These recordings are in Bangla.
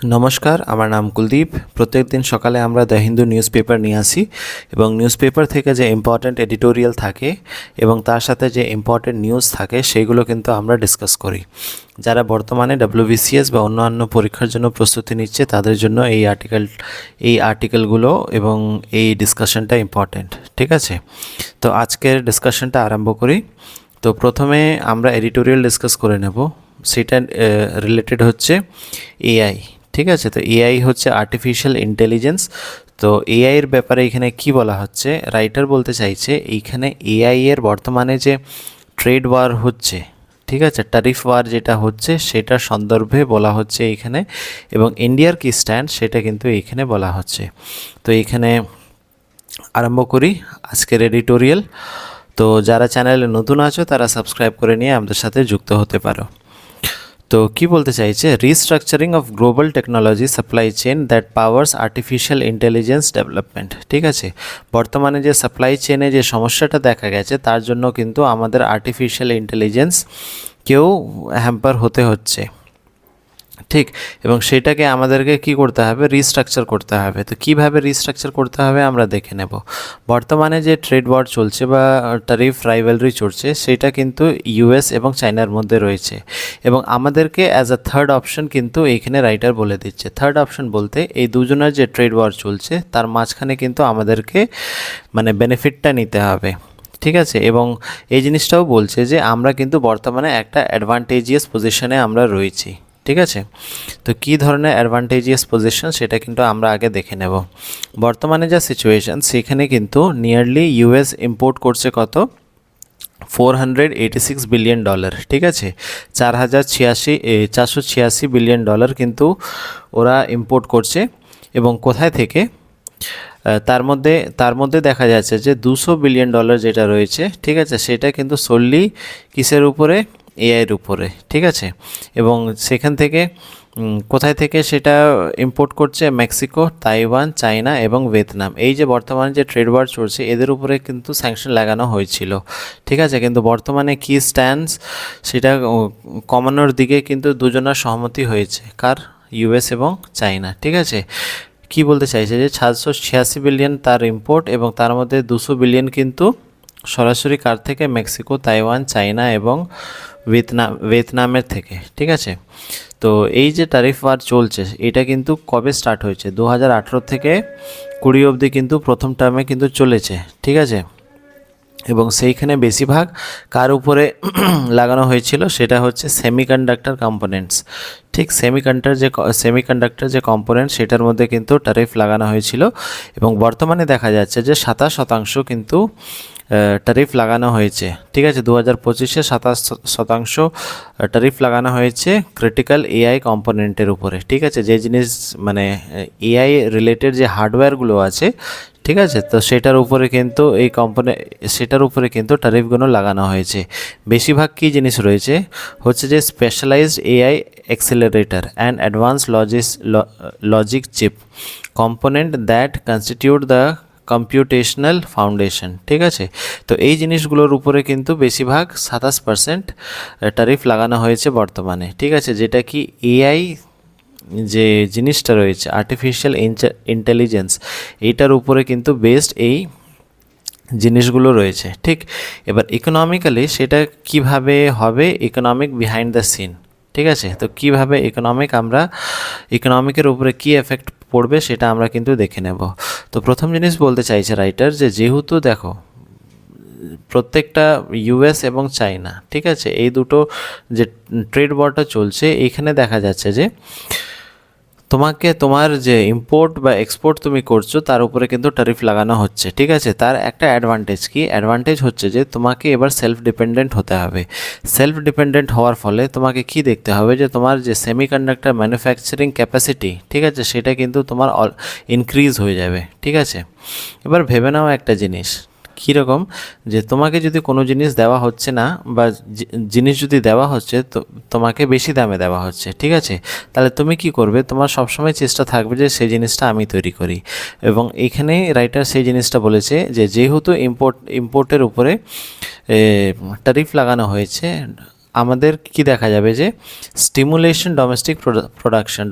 নমস্কার, আমার নাম কুলদীপ। প্রত্যেকদিন সকালে আমরা দ্য হিন্দু নিউজ পেপার নিয়ে আসি এবং নিউজ পেপার থেকে যে ইম্পর্ট্যান্ট এডিটোরিয়াল থাকে এবং তার সাথে যে ইম্পর্ট্যান্ট নিউজ থাকে সেইগুলো কিন্তু আমরা ডিসকাস করি। যারা বর্তমানে WBCS বা অন্যান্য পরীক্ষার জন্য প্রস্তুতি নিচ্ছে তাদের জন্য এই আর্টিকেলগুলো এবং এই ডিসকাশনটা ইম্পর্ট্যান্ট। ঠিক আছে, তো আজকের ডিসকাশনটা আরম্ভ করি। তো প্রথমে আমরা এডিটোরিয়াল ডিসকাস করে নেব, সেটা রিলেটেড হচ্ছে এআই। ঠিক আছে, তো এআই হচ্ছে আর্টিফিশিয়াল ইন্টেলিজেন্স। তো এআই এর ব্যাপারে এখানে কি বলা হচ্ছে, রাইটার বলতে চাইছে এইখানে এআই এর বর্তমানে যে ট্রেড ওয়ার হচ্ছে, ঠিক আছে, ট্যারিফ ওয়ার যেটা হচ্ছে সেটার সন্দর্ভে বলা হচ্ছে এইখানে, এবং ইন্ডিয়ার কি স্ট্যান্ড সেটা কিন্তু এইখানে বলা হচ্ছে। তো এইখানে আরম্ভ করি আজকের এডিটোরিয়াল। তো যারা চ্যানেলে নতুন আছো তারা সাবস্ক্রাইব করে নিয়ে আমাদের সাথে যুক্ত হতে পারো। তো কি বলতে চাইছে, restructuring of global technology supply chain that powers artificial intelligence development. ঠিক আছে, বর্তমানে যে সাপ্লাই চেইনে যে সমস্যাটা দেখা গেছে তার জন্য কিন্তু আমাদের আর্টিফিশিয়াল ইন্টেলিজেন্সকেও হ্যাম্পার হতে হচ্ছে। ঠিক, এবং সেটাকে আমাদেরকে কি করতে হবে, রিস্ট্রাকচার করতে হবে। তো কিভাবে রিস্ট্রাকচার করতে হবে আমরা দেখে নেব। বর্তমানে যে ট্রেড ওয়ার চলছে বা ট্যারিফ রাইভালরি চলছে সেটা কিন্তু ইউএস এবং চায়নার মধ্যে রয়েছে, এবং আমাদেরকে অ্যাজ আ থার্ড অপশন কিন্তু এইখানে রাইটার বলে দিচ্ছে। থার্ড অপশন বলতে এই দুজনের যে ট্রেড ওয়ার চলছে তার মাঝখানে কিন্তু আমাদেরকে মানে বেনিফিটটা নিতে হবে। ঠিক আছে, এবং এই জিনিসটাও বলছে যে আমরা কিন্তু বর্তমানে একটা অ্যাডভান্টেজিয়াস পজিশনে আমরা রয়েছি। ঠিক আছে, তো কী ধরনের অ্যাডভান্টেজিয়াস পজিশন সেটা কিন্তু আমরা আগে দেখে নেব। বর্তমানে যা সিচুয়েশান সেখানে কিন্তু নিয়ারলি ইউএস ইম্পোর্ট করছে কত, $486 বিলিয়ন। ঠিক আছে, 486 বিলিয়ন ডলার কিন্তু ওরা ইম্পোর্ট করছে। এবং কোথায় থেকে, তার মধ্যে দেখা যাচ্ছে যে $200 বিলিয়ন যেটা রয়েছে, ঠিক আছে, সেটা কিন্তু solely কিসের উপরে, এআইয়ের উপরে। ঠিক আছে, এবং সেখান থেকে কোথায় থেকে সেটা ইম্পোর্ট করছে, মেক্সিকো, তাইওয়ান, চায়না এবং ভিয়েতনাম। এই যে বর্তমানে যে ট্রেড ওয়ার চলছে এদের উপরে কিন্তু স্যাংশন লাগানো হয়েছিল। ঠিক আছে, কিন্তু বর্তমানে কি স্ট্যান্ডস সেটা কমানোর দিকে কিন্তু দুজনের সহমতি হয়েছে, কার, ইউএস এবং চায়না। ঠিক আছে, কি বলতে চাইছে যে 786 বিলিয়ন তার ইম্পোর্ট, এবং তার মধ্যে 200 বিলিয়ন কিন্তু সরাসরি কার থেকে, মেক্সিকো, তাইওয়ান, চায়না এবং ভিয়েতনামের থেকে। ঠিক আছে, তো এই যে ট্যারিফ ওয়ার চলছে এটা কিন্তু কবে স্টার্ট হয়েছে, 2018 থেকে 20 অবধি কিন্তু প্রথম টার্মে কিন্তু চলেছে। ঠিক আছে, এবং সেইখানে বেশিরভাগ কার উপরে লাগানো হয়েছিল সেটা হচ্ছে সেমিকন্ডাক্টর কম্পোনেন্টস। ঠিক, সেমিকন্ডাক্টর যে কম্পোনেন্ট সেটার মধ্যে কিন্তু ট্যারিফ লাগানো হয়েছিল, এবং বর্তমানে দেখা যাচ্ছে যে 27% কিন্তু ট্যারিফ লাগানো হয়েছে। ঠিক আছে, 2025-এ 27% ট্যারিফ লাগানো হয়েছে ক্রিটিক্যাল এআই কম্পোনেন্টের উপরে। ঠিক আছে, যে জিনিস মানে এআই রিলেটেড যে হার্ডওয়্যারগুলো আছে, ঠিক আছে, তো সেটার উপরে কিন্তু ট্যারিফগুলো লাগানো হয়েছে। বেশিরভাগ কী জিনিস রয়েছে হচ্ছে যে specialised AI accelerator and advance logic chip component that constitute the computational foundation. ঠিক আছে, তো এই জিনিসগুলোর উপরে কিন্তু বেশিরভাগ 27% ট্যারিফ লাগানো হয়েছে বর্তমানে। ঠিক আছে, যেটা কি এআই যে জিনিসটা রয়েছে আর্টিফিশিয়াল ইন্টেলিজেন্স এইটার উপরে কিন্তু বেসড এই জিনিসগুলো রয়েছে। ঠিক, এবার ইকোনমিক্যালি সেটা কিভাবে হবে, ইকোনমিক বিহাইন্ড দ্য সিন। ঠিক আছে, তো কিভাবে ইকোনমিকের উপরে কি এফেক্ট পড়বে সেটা আমরা কিন্তু দেখে নেব। তো প্রথম জিনিস বলতে চাইছে রাইটার যে যেহেতু দেখো প্রত্যেকটা ইউএস এবং চায়না, ঠিক আছে, এই দুটো যে ট্রেড ওয়ারটা চলছে এইখানে দেখা যাচ্ছে যে তোমার যে ইম্পোর্ট বা এক্সপোর্ট তুমি করছো তার উপরে কিন্তু ট্যারিফ লাগানো হচ্ছে। ঠিক আছে, তার একটা অ্যাডভান্টেজ হচ্ছে যে তোমাকে এবার সেলফ ডিপেন্ডেন্ট হতে হবে। সেলফ ডিপেন্ডেন্ট হওয়ার ফলে তোমাকে কি দেখতে হবে যে তোমার যে সেমিকন্ডাক্টর ম্যানুফ্যাকচারিং ক্যাপাসিটি, ঠিক আছে, সেটা কিন্তু তোমার ইনক্রিজ হয়ে যাবে। ঠিক আছে, এবার ভেবে নাও একটা জিনিস, কীরকম, যে তোমাকে যদি কোনো জিনিস দেওয়া হচ্ছে না বা জিনিস যদি দেওয়া হচ্ছে তো তোমাকে বেশি দামে দেওয়া হচ্ছে। ঠিক আছে, তাহলে তুমি কি করবে, তোমার সবসময় চেষ্টা থাকবে যে সেই জিনিসটা আমি তৈরি করি। এবং এইখানে রাইটার সেই জিনিসটা বলেছে যে যেহেতু ইম্পোর্টের উপরে ট্যারিফ লাগানো হয়েছে, আমাদের কি দেখা যাবে যে স্টিমুলেশন ডোমেস্টিক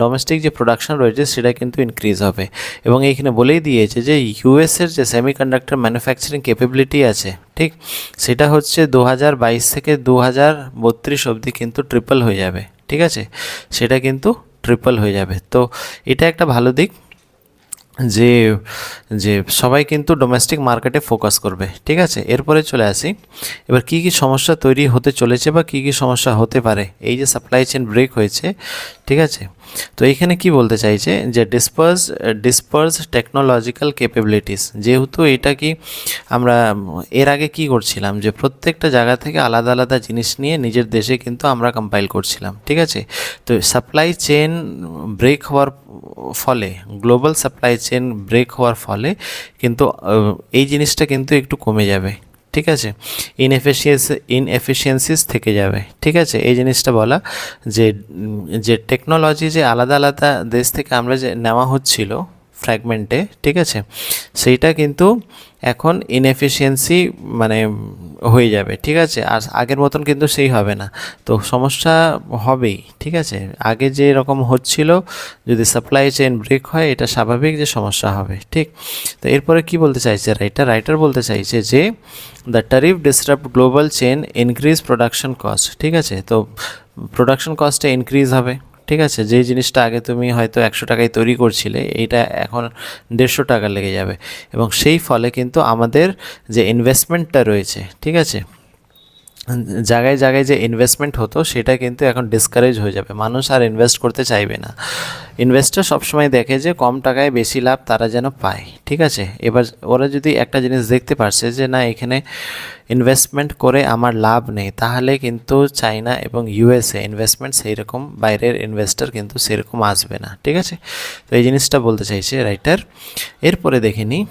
ডোমেস্টিক যে প্রোডাকশন রয়েছে সেটা কিন্তু ইনক্রিজ হবে। এবং এইখানে বলেই দিয়েছে যে ইউএসের যে সেমিকন্ডাক্টর ম্যানুফ্যাকচারিং ক্যাপাবিলিটি আছে, ঠিক, সেটা হচ্ছে 2022 থেকে 2032 অবধি কিন্তু ট্রিপল হয়ে যাবে। ঠিক আছে, সেটা কিন্তু ট্রিপল হয়ে যাবে। তো এটা একটা ভালো দিক যে যে সবাই কিন্তু ডোমেস্টিক মার্কেটে ফোকাস করবে। ঠিক আছে, এরপরে চলে আসি এবার কি কি সমস্যা তৈরি হতে চলেছে বা কি কি সমস্যা হতে পারে এই যে সাপ্লাই চেইন ব্রেক হয়েছে। ঠিক আছে, তো এইখানে কি বলতে চাইছে যে ডিসপার্স টেকনোলজিক্যাল ক্যাপাবিলিটিস, যেহেতু এটা কি আমরা এর আগে কি করছিলাম যে প্রত্যেকটা জায়গা থেকে আলাদা আলাদা জিনিস নিয়ে নিজের দেশে কিন্তু আমরা কম্পাইল করছিলাম। ঠিক আছে, তো সাপ্লাই চেইন ব্রেক হওয়ার ফলে, গ্লোবাল সাপ্লাই চেইন ব্রেক হওয়ার কিন্তু এই জিনিসটা কিন্তু একটু কমে যাবে। ঠিক আছে, ইনএফিসিয়েন্সিস থেকে যাবে। ঠিক আছে, এই জিনিসটা বলা যে যে টেকনোলজি যে আলাদা আলাদা দেশ থেকে আমরা যে নেওয়া হচ্ছিল ফ্র্যাগমেন্টে, ঠিক আছে, সেইটা কিন্তু এখন ইনএফিসিয়েন্সি মানে হয়ে যাবে। ঠিক আছে, আর আগের মতন কিন্তু সেই হবে না, তো সমস্যা হবেই। ঠিক আছে, আগে যে এরকম হচ্ছিল যদি সাপ্লাই চেইন ব্রেক হয় এটা স্বাভাবিক যে সমস্যা হবে। ঠিক, তো এরপরে কি বলতে চাইছে রাইটার বলতে চাইছে যে the tariff disrupt global chain increase production cost. ঠিক আছে, তো প্রোডাকশন কস্টে ইনক্রিজ হবে। ঠিক আছে, যে জিনিসটা আগে তুমি হয়তো 100 টাকায় তৈরি করছিলে এইটা এখন 150 টাকা লেগে যাবে, এবং সেই ফলে কিন্তু আমাদের যে ইনভেস্টমেন্টটা রয়েছে, ঠিক আছে, জায়গায় জায়গায় যে ইনভেস্টমেন্ট হতো সেটা কিন্তু এখন ডিসকারেজ হয়ে যাবে, মানুষ আর ইনভেস্ট করতে চাইবে না। ইনভেস্টর সবসময় দেখে যে কম টাকায় বেশি লাভ তারা যেন পায়। ঠিক আছে, এবার ওরা যদি একটা জিনিস দেখতে পারছে যে না এখানে ইনভেস্টমেন্ট করে আমার লাভ নেই, তাহলে কিন্তু চায়না এবং ইউএসএ ইনভেস্টমেন্ট সেই রকম বাইরের ইনভেস্টর কিন্তু সেরকম আসবে না। ঠিক আছে, তো এই জিনিসটা বলতে চাইছে রাইটার। এরপরে দেখে নিই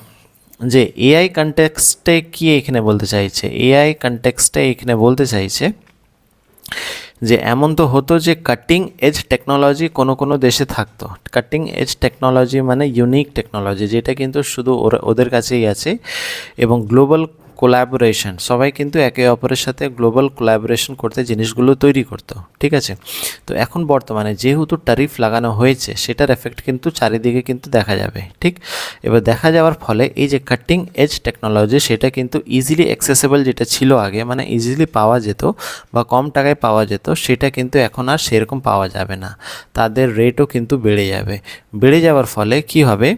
যে এআই কনটেক্সটে কি এখানে বলতে চাইছে। এআই কনটেক্সটে এখানে বলতে চাইছে যে এমন তো হতো যে কাটিং এজ টেকনোলজি কোনো দেশে থাকতো। কাটিং এজ টেকনোলজি মানে ইউনিক টেকনোলজি, যেটা কিন্তু শুধু ওদের কাছেই আছে, এবং গ্লোবাল কোলাবোরেশন, সবাই কিন্তু একে অপরের সাথে গ্লোবাল কোলাবোরেশন করতে জিনিসগুলো তৈরি করতো। ঠিক আছে, তো এখন বর্তমানে যেহেতু ট্যারিফ লাগানো হয়েছে সেটার এফেক্ট কিন্তু চারিদিকে কিন্তু দেখা যাবে। ঠিক, এবার দেখা যাওয়ার ফলে এই যে কাটিং এজ টেকনোলজি সেটা কিন্তু ইজিলি অ্যাক্সেসেবল, যেটা ছিল আগে মানে ইজিলি পাওয়া যেত বা কম টাকায় পাওয়া যেত, সেটা কিন্তু এখন আর সেরকম পাওয়া যাবে না, তাদের রেটও কিন্তু বেড়ে যাবে। বেড়ে যাওয়ার ফলে কি হবে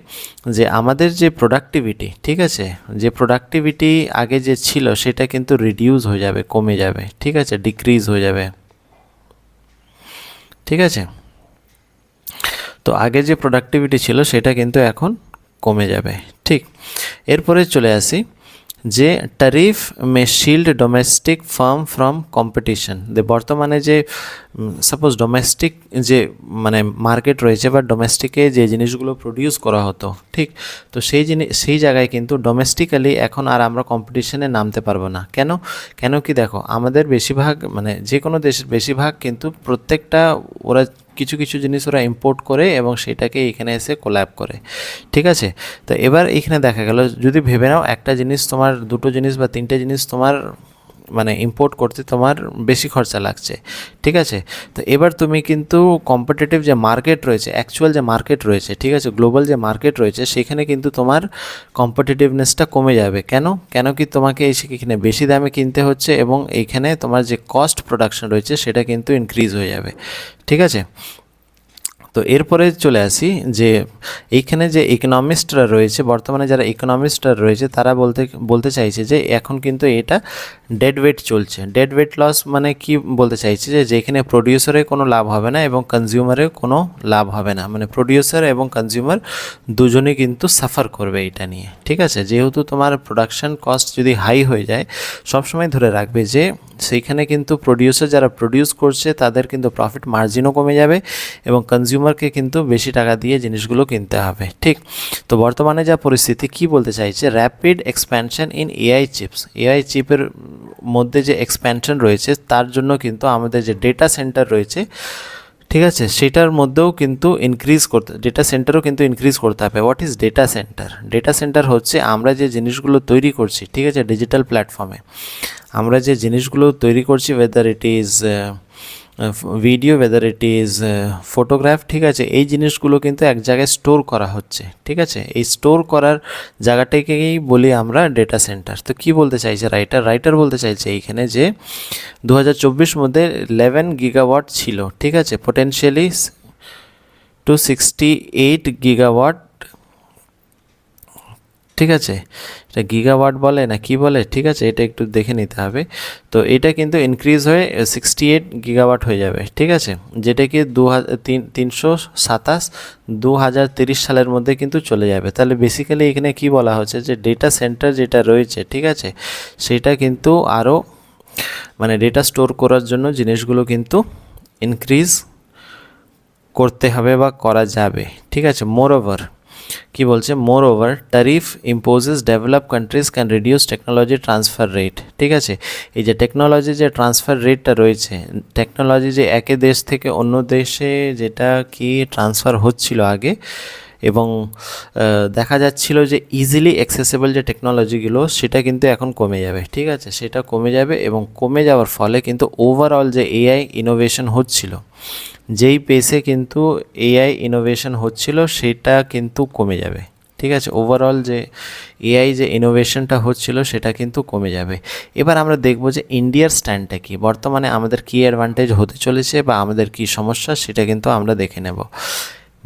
যে আমাদের যে প্রোডাক্টিভিটি, ঠিক আছে, যে প্রোডাক্টিভিটি আগে যে ছিল সেটা কিন্তু রিডিউস হয়ে যাবে, কমে যাবে। ঠিক আছে, ডিক্রিজ হয়ে যাবে। ঠিক আছে, তো আগে যে প্রোডাক্টিভিটি ছিল সেটা কিন্তু এখন কমে যাবে। ঠিক, এরপরে চলে আসি যে tariff May shield domestic farm from competition. বর্তমানে যে সাপোজ ডোমেস্টিক যে মানে মার্কেট রয়েছে বা ডোমেস্টিকে যে জিনিসগুলো প্রডিউস করা হতো, ঠিক, তো সেই জায়গায় কিন্তু ডোমেস্টিক্যালি এখন আর আমরা কম্পিটিশনে নামতে পারবো না। কেন কি দেখো আমাদের বেশিরভাগ মানে যে কোনো দেশের বেশিরভাগ কিন্তু প্রত্যেকটা ওরা কিছু কিছু জিনিস ওরা ইম্পোর্ট করে এবং সেটাকে এখানে এসে কোল্যাব করে। ঠিক আছে, তো এবার এখানে দেখা গেল যদি ভেবে নাও একটা জিনিস তোমার, দুটো জিনিস বা তিনটে জিনিস তোমার মানে ইম্পোর্ট করতে তোমার বেশি খরচা লাগছে। ঠিক আছে, তো এবার তুমি কিন্তু কম্পিটিটিভ যে মার্কেট রয়েছে, অ্যাকচুয়াল যে মার্কেট রয়েছে, ঠিক আছে, গ্লোবাল যে মার্কেট রয়েছে সেখানে কিন্তু তোমার কম্পিটিটিভনেসটা কমে যাবে। কেন কি তোমাকে এখানে বেশি দামে কিনতে হচ্ছে এবং এইখানে তোমার যে কস্ট প্রোডাকশন রয়েছে সেটা কিন্তু ইনক্রিজ হয়ে যাবে। ঠিক আছে, তো এরপরে চলে আসি যে এইখানে যে ইকোনমিস্টরা রয়েছে, বর্তমানে যারা ইকোনমিস্টরা রয়েছে তারা বলতে চাইছে যে এখন কিন্তু এটা ডেড ওয়েট চলছে। ডেড ওয়েট লস মানে কি বলতে চাইছে যে যেখানে প্রডিউসারের কোনো লাভ হবে না এবং কনজিউমারের কোনো লাভ হবে না, মানে প্রডিউসার এবং কনজিউমার দুজনেই কিন্তু সাফার করবে এটা নিয়ে। ঠিক আছে, যেহেতু তোমার প্রোডাকশন কস্ট যদি হাই হয়ে যায়, সবসময় ধরে রাখবে যে সেইখানে কিন্তু প্রডিউসার যারা প্রডিউস করছে তাদের কিন্তু প্রফিট মার্জিনও কমে যাবে এবং কনজিউমারকে কিন্তু বেশি টাকা দিয়ে জিনিসগুলো কিনতে হবে। ঠিক, তো বর্তমানে যা পরিস্থিতি কি বলতে চাইছে, rapid expansion in AI chips, AI চিপের মধ্যে যে এক্সপ্যানশন রয়েছে তার জন্য কিন্তু আমাদের যে ডেটা সেন্টার রয়েছে, ঠিক আছে, সেটার মধ্যেও কিন্তু ডেটা সেন্টারও কিন্তু ইনক্রিজ করতে হবে। What is data centre? Data centre হচ্ছে আমরা যে জিনিসগুলো তৈরি করছি, ঠিক আছে, ডিজিটাল প্ল্যাটফর্মে আমরা যে জিনিসগুলো তৈরি করছি, weather it is video, weather it is photograph, ঠিক আছে, এই জিনিসগুলো কিন্তু এক জায়গায় স্টোর করা হচ্ছে, ঠিক আছে। এই স্টোর করার জায়গাটাকেই বলি আমরা ডেটা সেন্টার। তো কি বলতে চাইছে রাইটার বলতে চাইছে এইখানে যে 2024 মধ্যে 11 গিগাওয়াট ছিল, ঠিক আছে, পোটেনশিয়ালি টু 68 গিগাওয়াট, ঠিক আছে। এটা গিগাওয়াট বলে না কি বলে, ঠিক আছে, এটা একটু দেখে নিতে হবে। তো এটা কিন্তু ইনক্রিজ হয়ে 68 গিগাওয়াট হয়ে যাবে, ঠিক আছে, যেটা কি 327 2030 সালের মধ্যে কিন্তু চলে যাবে। তাহলে বেসিক্যালি এখানে কি বলা হচ্ছে যে ডেটা সেন্টার যেটা রয়েছে, ঠিক আছে, সেটা কিন্তু আরও মানে ডেটা স্টোর করার জন্য জিনিসগুলো কিন্তু ইনক্রিজ করতে হবে বা করা যাবে, ঠিক আছে। মোরওভার কি বলছে, moreover tariff imposes develop countries can reduce technology transfer rate, ঠিক আছে। এই যে টেকনোলজি যে ট্রান্সফার রেটটা রয়েছে, টেকনোলজি যে একে দেশ থেকে অন্য দেশে যেটা কি ট্রান্সফার হচ্ছিল আগে, এবং দেখা যাচ্ছিল যে ইজিলি অ্যাক্সেসেবল যে টেকনোলজিগুলো সেটা কিন্তু এখন কমে যাবে, ঠিক আছে, সেটা কমে যাবে। এবং কমে যাওয়ার ফলে কিন্তু ওভারঅল যে এআই ইনোভেশন হচ্ছিল, যেই পেসে কিন্তু এআই ইনোভেশন হচ্ছিল সেটা কিন্তু কমে যাবে, ঠিক আছে। ওভারঅল যে এআই যে ইনোভেশনটা হচ্ছিল সেটা কিন্তু কমে যাবে। এবার আমরা দেখব যে ইন্ডিয়ার স্ট্যান্ডটা কী, বর্তমানে আমাদের কী অ্যাডভান্টেজ হতে চলেছে বা আমাদের কী সমস্যা সেটা কিন্তু আমরা দেখে নেব।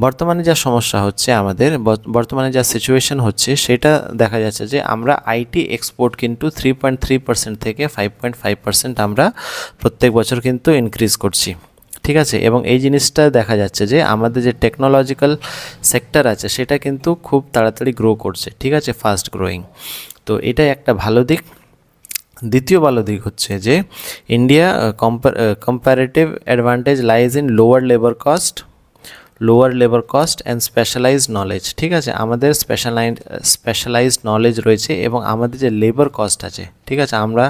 বর্তমানে যা সমস্যা হচ্ছে আমাদের, বর্তমানে যা সিচুয়েশন হচ্ছে সেটা দেখা যাচ্ছে যে আমরা আইটি এক্সপোর্ট কিন্তু 3.3% থেকে 5.5% আমরা প্রত্যেক বছর কিন্তু ইনক্রিজ করছি, ঠিক আছে। এবং এই জিনিসটা দেখা যাচ্ছে যে আমাদের যে টেকনোলজিক্যাল সেক্টর আছে সেটা কিন্তু খুব তাড়াতাড়ি গ্রো করছে, ঠিক আছে, ফাস্ট গ্রোয়িং। তো এটাই একটা ভালো দিক। দ্বিতীয় ভালো দিক হচ্ছে যে India comparative advantage lies in lower labour cost and specialised knowledge, ঠিক আছে। আমাদের স্পেশালাইজড নলেজ রয়েছে এবং আমাদের যে লেবার কস্ট আছে, ঠিক আছে, আমরা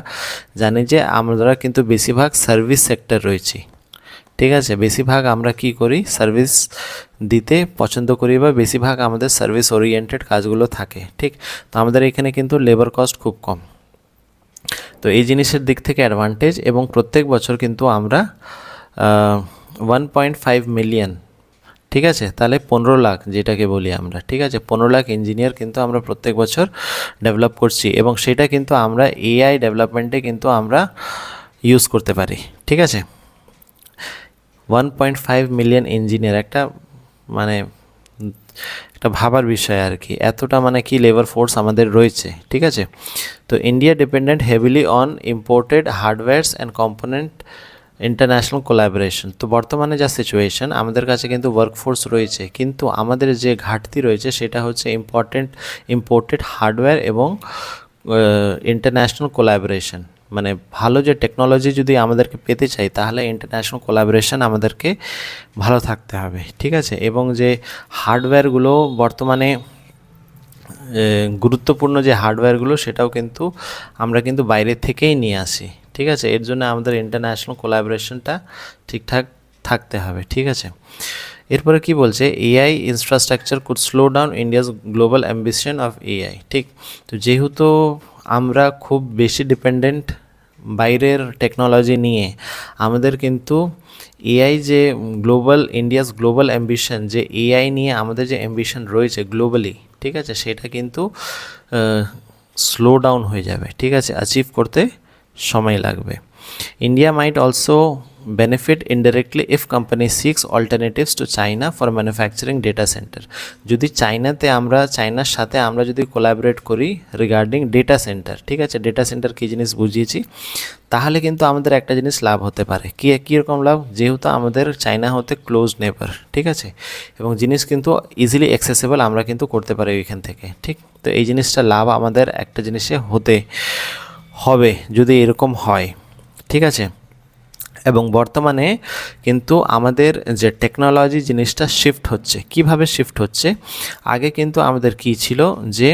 জানি যে আমরা কিন্তু বেশিরভাগ সার্ভিস সেক্টর রয়েছি, ঠিক আছে। বেশিরভাগ আমরা কি করি, সার্ভিস দিতে পছন্দ করি বা বেশিরভাগ আমাদের সার্ভিস ওরিয়েন্টেড কাজগুলো থাকে, ঠিক। তো আমাদের এখানে কিন্তু লেবার কস্ট খুব কম। তো এই জিনিসের দিক থেকে অ্যাডভান্টেজ। এবং প্রত্যেক বছর কিন্তু আমরা 1.5 মিলিয়ন, ঠিক আছে, তাহলে 15 লাখ যেটাকে বলি আমরা, ঠিক আছে, 15 লাখ ইঞ্জিনিয়ার কিন্তু আমরা প্রত্যেক বছর ডেভেলপ করছি এবং সেটা কিন্তু আমরা এআই ডেভেলপমেন্টে কিন্তু আমরা ইউজ করতে পারি, ঠিক আছে। 1.5 মিলিয়ন ইঞ্জিনিয়ার একটা মানে একটা ভাবার বিষয় আর কি, এতটা মানে কি লেবার ফোর্স আমাদের রয়েছে, ঠিক আছে। তো India dependent heavily on imported hardwares and component international collaboration. তো বর্তমানে যা সিচুয়েশন, আমাদের কাছে কিন্তু ওয়ার্কফোর্স রয়েছে কিন্তু আমাদের যে ঘাটতি রয়েছে সেটা হচ্ছে ইম্পোর্টেড হার্ডওয়্যার এবং ইন্টারন্যাশনাল কোলাবোরেশন। মানে ভালো যে টেকনোলজি যদি আমাদেরকে পেতে চাই তাহলে ইন্টারন্যাশনাল কোলাবোরেশন আমাদেরকে ভালো থাকতে হবে, ঠিক আছে। এবং যে হার্ডওয়্যারগুলো বর্তমানে গুরুত্বপূর্ণ যে হার্ডওয়্যারগুলো সেটাও কিন্তু আমরা কিন্তু বাইরে থেকেই নিয়ে আসি, ঠিক আছে। এর জন্য আমাদের ইন্টারন্যাশনাল কোলাবোরেশনটা ঠিকঠাক থাকতে হবে, ঠিক আছে। এরপরে কি বলছে, AI infrastructure could slow down India's global ambition of AI, ঠিক। তো যেহেতু আমরা খুব বেশি ডিপেন্ডেন্ট বাইরের টেকনোলজি নিয়ে, আমাদের কিন্তু এআই যে ইন্ডিয়াস গ্লোবাল অ্যাম্বিশন, যে এআই নিয়ে আমাদের যে অ্যাম্বিশন রয়েছে গ্লোবালি, ঠিক আছে, সেটা কিন্তু স্লো ডাউন হয়ে যাবে, ঠিক আছে, অ্যাচিভ করতে সময় লাগবে। India mite also benefit indirectly if company seeks alternatives to China for manufacturing data center। যদি চায়নার সাথে আমরা যদি কোলাবোরেট করি রিগার্ডিং ডেটা সেন্টার, ঠিক আছে, ডেটা সেন্টার কী জিনিস বুঝিয়েছি, তাহলে কিন্তু আমাদের একটা জিনিস লাভ হতে পারে। কীরকম লাভ, যেহেতু আমাদের চায়না হতে ক্লোজ নেবার, ঠিক আছে, এবং জিনিস কিন্তু ইজিলি অ্যাক্সেসেবল আমরা কিন্তু করতে পারি ওইখান থেকে, ঠিক। তো এই জিনিসটা লাভ আমাদের একটা জিনিসে হতে হবে যদি এরকম হয়, ঠিক আছে। এবং বর্তমানে কিন্তু আমাদের যে টেকনোলজি জিনিসটা শিফট হচ্ছে, কিভাবে শিফট হচ্ছে, আগে কিন্তু আমাদের কি ছিল যে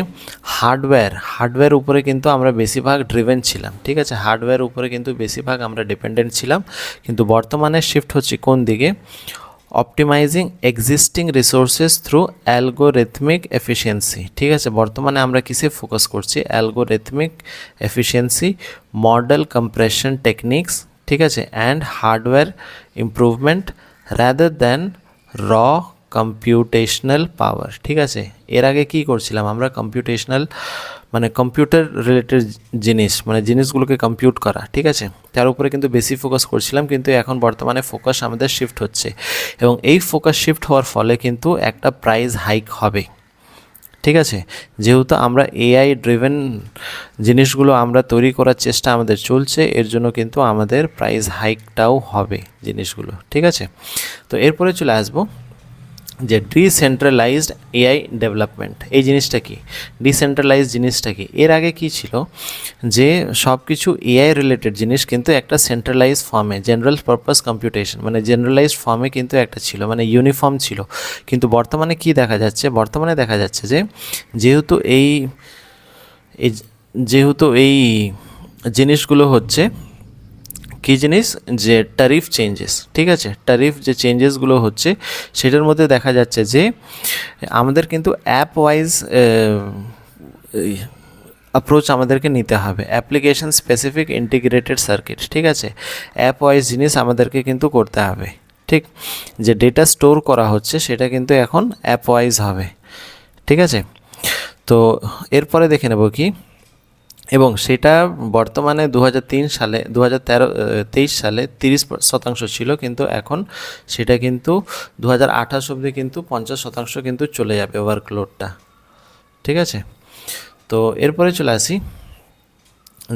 হার্ডওয়্যার উপরে কিন্তু আমরা বেশিরভাগ ড্রিভেন ছিলাম, ঠিক আছে, হার্ডওয়্যার উপরে কিন্তু বেশিরভাগ আমরা ডিপেন্ডেন্ট ছিলাম। কিন্তু বর্তমানে শিফট হচ্ছে কোন দিকে, optimizing existing resources through algorithmic efficiency. ঠিক আছে, বর্তমানে আমরা কিসে ফোকাস করছি? Algorithmic efficiency, model compression techniques, ঠিক আছে, and hardware improvement rather than raw computational power. ঠিক আছে, এর আগে কি করছিলাম আমরা? কম্পিউটেশনাল মানে কম্পিউটার রিলেটেড জিনিস, মানে জিনিসগুলোকে কম্পিউট করা, ঠিক আছে, তার উপরে কিন্তু বেশি ফোকাস করছিলাম, কিন্তু এখন বর্তমানে ফোকাস আমাদের শিফট হচ্ছে, এবং এই ফোকাস শিফট হওয়ার ফলে কিন্তু একটা প্রাইস হাইক হবে। ঠিক আছে, যেহেতু আমরা এআই ড্রিভেন জিনিসগুলো আমরা তৈরি করার চেষ্টা আমাদের চলছে, এর জন্য কিন্তু আমাদের প্রাইস হাইকটাও হবে জিনিসগুলো। ঠিক আছে, তো এরপরে চলে আসবো যে ডিসেন্ট্রালাইজড এআই ডেভেলপমেন্ট। এই জিনিসটা কি? ডিসেন্ট্রালাইজড জিনিসটা কি? এর আগে কি ছিল যে সব কিছু এআই রিলেটেড জিনিস কিন্তু একটা সেন্ট্রালাইজ ফর্মে, জেনারেল পারপাস কম্পিউটেশন মানে জেনারেলাইজড ফর্মে কিন্তু একটা ছিল, মানে ইউনিফর্ম ছিল। কিন্তু বর্তমানে কি দেখা যাচ্ছে? বর্তমানে দেখা যাচ্ছে যে যেহেতু এই জিনিসগুলো হচ্ছে কী জিনিস? যে ট্যারিফ চেঞ্জেস। ঠিক আছে, ট্যারিফ যে চেঞ্জেসগুলো হচ্ছে সেটার মধ্যে দেখা যাচ্ছে যে আমাদের কিন্তু অ্যাপ ওয়াইজ অ্যাপ্রোচ আমাদেরকে নিতে হবে, অ্যাপ্লিকেশন স্পেসিফিক ইন্টিগ্রেটেড সার্কিট। ঠিক আছে, অ্যাপ ওয়াইজ জিনিস আমাদেরকে কিন্তু করতে হবে। ঠিক, যে ডেটা স্টোর করা হচ্ছে সেটা কিন্তু এখন অ্যাপ ওয়াইজ হবে। ঠিক আছে, তো এরপরে দেখে নেব কি, এবং সেটা বর্তমানে 2023 সালে 2023 সালে 30% ছিল, কিন্তু এখন সেটা কিন্তু 2028 অবধি কিন্তু 50% কিন্তু চলে যাবে ওয়ার্কলোডটা। ঠিক আছে, তো এরপরে চলে আসি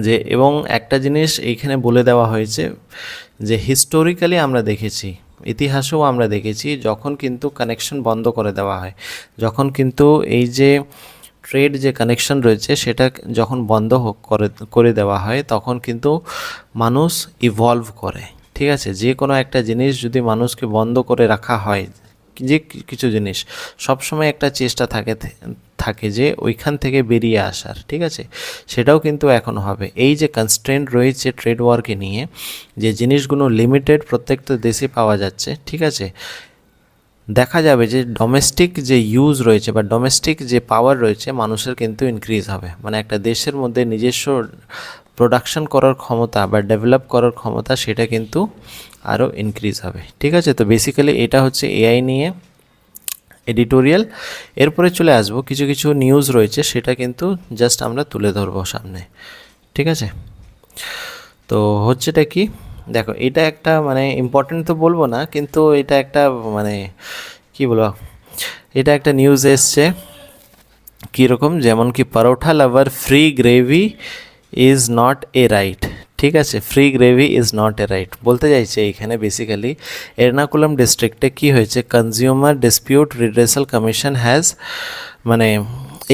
যে, এবং একটা জিনিস এইখানে বলে দেওয়া হয়েছে যে হিস্টোরিক্যালি আমরা দেখেছি, ইতিহাসেও আমরা দেখেছি, যখন কিন্তু কানেকশন বন্ধ করে দেওয়া হয়, যখন কিন্তু এই যে ট্রেড যে কানেকশন রয়েছে সেটা যখন বন্ধ করে দেওয়া হয়, তখন কিন্তু মানুষ ইভলভ করে। ঠিক আছে, যে কোনো একটা জিনিস যদি মানুষকে বন্ধ করে রাখা হয়, যে কিছু জিনিস সবসময় একটা চেষ্টা থাকে যে ওইখান থেকে বেরিয়ে আসার। ঠিক আছে, সেটাও কিন্তু এখন হবে। এই যে কনস্ট্রেন্ট রয়েছে ট্রেড ওয়ারকে নিয়ে, যে জিনিসগুলো লিমিটেড প্রত্যেকটা দেশে পাওয়া যাচ্ছে, ঠিক আছে, দেখা যাবে যে ডোমেস্টিক যে ইউজ রয়েছে বা ডোমেস্টিক যে পাওয়ার রয়েছে মানুষের কিন্তু ইনক্রিজ হবে, মানে একটা দেশের মধ্যে নিজস্ব প্রোডাকশন করার ক্ষমতা বা ডেভেলপ করার ক্ষমতা সেটা কিন্তু আরও ইনক্রিজ হবে। ঠিক আছে, তো বেসিক্যালি এটা হচ্ছে এআই নিয়ে এডিটোরিয়াল। এরপরে চলে আসবো কিছু কিছু নিউজ রয়েছে, সেটা কিন্তু জাস্ট আমরা তুলে ধরবো সামনে। ঠিক আছে, তো হচ্ছেটা কি, দেখো এটা একটা মানে ইম্পর্টেন্ট তো বলবো না, কিন্তু এটা একটা মানে কি বলবো, এটা একটা নিউজ এসছে কীরকম, যেমন কি paratha lover free gravy is not a right. ঠিক আছে, free gravy is not a right বলতে চাইছে এইখানে বেসিক্যালি এর্নাকুলাম ডিস্ট্রিক্টে কি হয়েছে, consumer dispute redressal commission has, মানে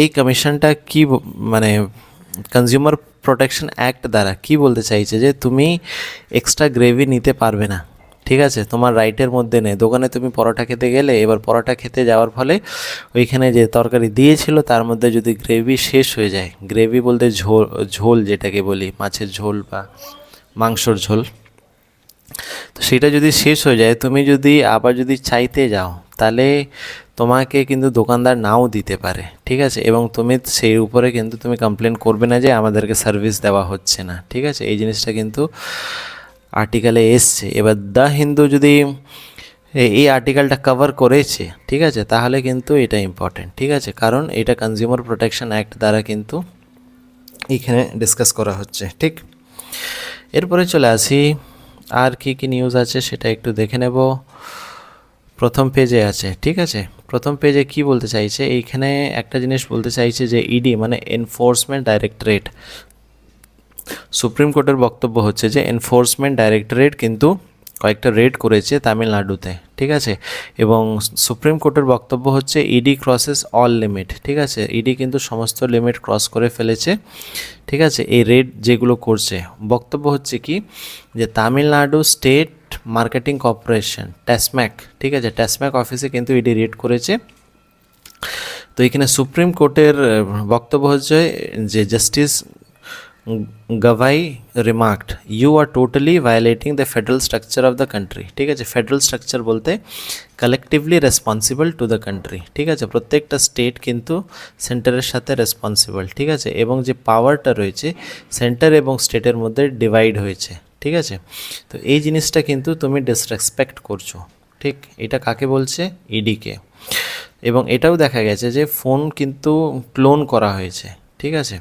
এই কমিশনটা কি মানে কনজিউমার প্রোটেকশন অ্যাক্ট দ্বারা কি বলতে চাইছে যে তুমি এক্সট্রা গ্রেভি নিতে পারবে না। ঠিক আছে, তোমার রাইটের মধ্যে নেই। দোকানে তুমি পরোটা খেতে গেলে, এবার পরোটা খেতে যাওয়ার ফলে ওইখানে যে তরকারি দিয়েছিল তার মধ্যে যদি গ্রেভি শেষ হয়ে যায়, গ্রেভি বলতে ঝোল যেটাকে বলি, মাছের ঝোল বা মাংসর ঝোল, তো সেটা যদি শেষ হয়ে যায়, তুমি যদি আবার যদি চাইতে যাও তাহলে তোমাকে কিন্তু দোকানদার নাও দিতে পারে। ঠিক আছে, এবং তুমি সেই উপরে কিন্তু তুমি কমপ্লেন করবে না যে আমাদেরকে সার্ভিস দেওয়া হচ্ছে না। ঠিক আছে, এই জিনিসটা কিন্তু আর্টিকেলে এসছে। এবার দ্য হিন্দু যদি এই আর্টিকেলটা কভার করেছে, ঠিক আছে, তাহলে কিন্তু এটা ইম্পর্টেন্ট। ঠিক আছে, কারণ এটা কনজিউমার প্রোটেকশন অ্যাক্ট দ্বারা কিন্তু এখানে ডিসকাস করা হচ্ছে। ঠিক, এরপরে চলে আসি আর কি কি নিউজ আছে সেটা একটু দেখে নেব। প্রথম পেজে আছে, ঠিক আছে, প্রথম পেজে কি বলতে চাইছে, এইখানে একটা জিনিস বলতে চাইছে যে ইডি মানে এনফোর্সমেন্ট ডাইরেক্টরেট, সুপ্রিম কোর্টের বক্তব্য হচ্ছে যে এনফোর্সমেন্ট ডাইরেক্টরেট কিন্তু কয়েকটা রেড করেছে তামিলনাড়ুতে। ঠিক আছে, এবং সুপ্রিম কোর্টের বক্তব্য হচ্ছে ইডি ক্রসেস অল লিমিট। ঠিক আছে, ইডি কিন্তু সমস্ত লিমিট ক্রস করে ফেলেছে। ঠিক আছে, এই রেড যেগুলো করছে, বক্তব্য হচ্ছে কি যে তামিলনাড়ু স্টেট মার্কেটিং কর্পোরেশন ট্যাসম্যাক, ঠিক আছে, ট্যাসম্যাক অফিসে কিন্তু ইডি রেড করেছে। তো এখানে সুপ্রিম কোর্টের বক্তব্য হচ্ছে যে justice Gavai remarked you are totally violating the federal structure of the country. ঠিক আছে, ফেডারেল স্ট্রাকচার বলতে collectively responsible to the country. ঠিক আছে, প্রত্যেকটা স্টেট কিন্তু সেন্টারের সাথে রেসপন্সিবল। ঠিক আছে, এবং যে পাওয়ারটা রয়েছে সেন্টার এবং স্টেটের মধ্যে ডিভাইড হয়েছে। ঠিক আছে, তো এই জিনিসটা কিন্তু তুমি ডিসরেসপেক্ট করছো। ঠিক, এটা কাকে বলছে? ইডিকে। এবং এটাও দেখা গেছে যে ফোন কিন্তু ক্লোন করা হয়েছে। ঠিক আছে,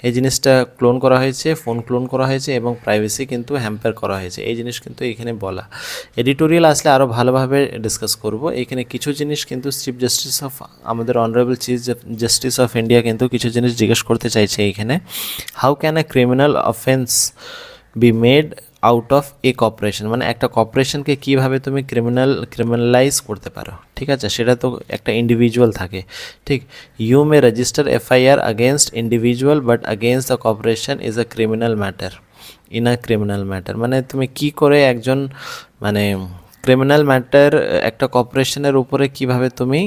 এই জিনিসটা ক্লোন করা হয়েছে, ফোন ক্লোন করা হয়েছে এবং প্রাইভেসি কিন্তু হ্যাম্পার করা হয়েছে। এই জিনিস কিন্তু এখানে বলা। এডিটোরিয়াল আসলে আরও ভালোভাবে ডিসকাস করব। এখানে কিছু জিনিস কিন্তু চিফ জাস্টিস অফ, আমাদের honourable chief justice of India কিন্তু কিছু জিনিস জিজ্ঞেস করতে চাইছে এইখানে। How can a criminal offence be made out of A corporation, মানে একটা কর্পোরেশনকে কীভাবে তুমি ক্রিমিনালাইজ করতে পারো। ঠিক আছে, সেটা তো একটা ইন্ডিভিজুয়াল থাকে। ঠিক, you may register FIR against individual but against the corporation is a criminal matter, in a criminal matter. মানে তুমি কি করে একজন, মানে ক্রিমিনাল ম্যাটার একটা কর্পোরেশনের উপরে কিভাবে তুমি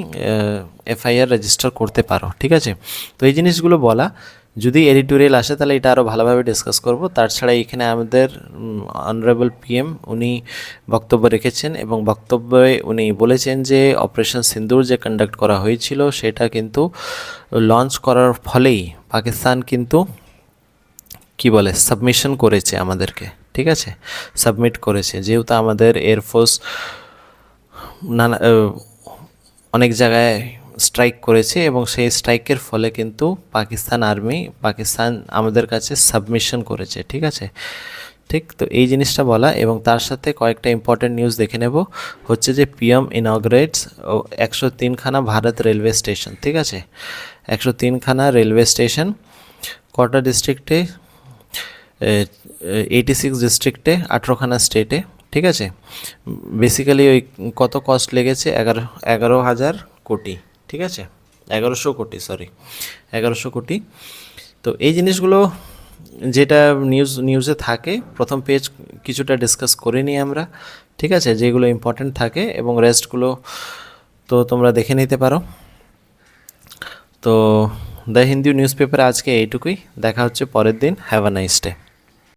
এফআইআর রেজিস্টার করতে পারো। ঠিক আছে, তো এই জিনিসগুলো বলা। যদি এডিটোরিয়াল আসে তাহলে এটা আরও ভালোভাবে ডিসকাস করব। তাছাড়া এখানে আমাদের অনারেবল পিএম উনি বক্তব্য রেখেছেন এবং বক্তব্যে উনি বলেছেন যে অপারেশন সিন্দুর যে কন্ডাক্ট করা হয়েছিল সেটা কিন্তু লঞ্চ করার ফলেই পাকিস্তান কিন্তু কি বলে সাবমিশন করেছে আমাদেরকে। ঠিক আছে, সাবমিট করেছে, যেহেতু আমাদের এয়ারফোর্স নানা অনেক জায়গায় স্ট্রাইক করেছে এবং সেই স্ট্রাইকের ফলে কিন্তু পাকিস্তান আমাদের কাছে সাবমিশন করেছে। ঠিক আছে, ঠিক, তো এই জিনিসটা বলা এবং তার সাথে কয়েকটা ইম্পর্টেন্ট নিউজ দেখে নেব। হচ্ছে যে পিএম ইনগ্রেটস 103খানা ভারত রেলওয়ে স্টেশন। ঠিক আছে, 103খানা রেলওয়ে স্টেশন কটা ডিস্ট্রিক্টে? 86 ডিস্ট্রিক্টে, 18খানা স্টেটে। ঠিক আছে, বেসিক্যালি ওই কত কস্ট লেগেছে? 11,000 কোটি। ঠিক আছে, 1100 কোটি, সরি 1100 কোটি। তো এই জিনিসগুলো যেটা নিউজে থাকে, প্রথম পেজ কিছুটা ডিসকাস করে নিই আমরা। ঠিক আছে, যেগুলো ইম্পর্টেন্ট থাকে এবং রেস্টগুলো তো তোমরা দেখে নিতে পারো। তো দ্য হিন্দু নিউজ পেপারে আজকে এইটুকুই, দেখা হচ্ছে পরের দিন। Have a nice day.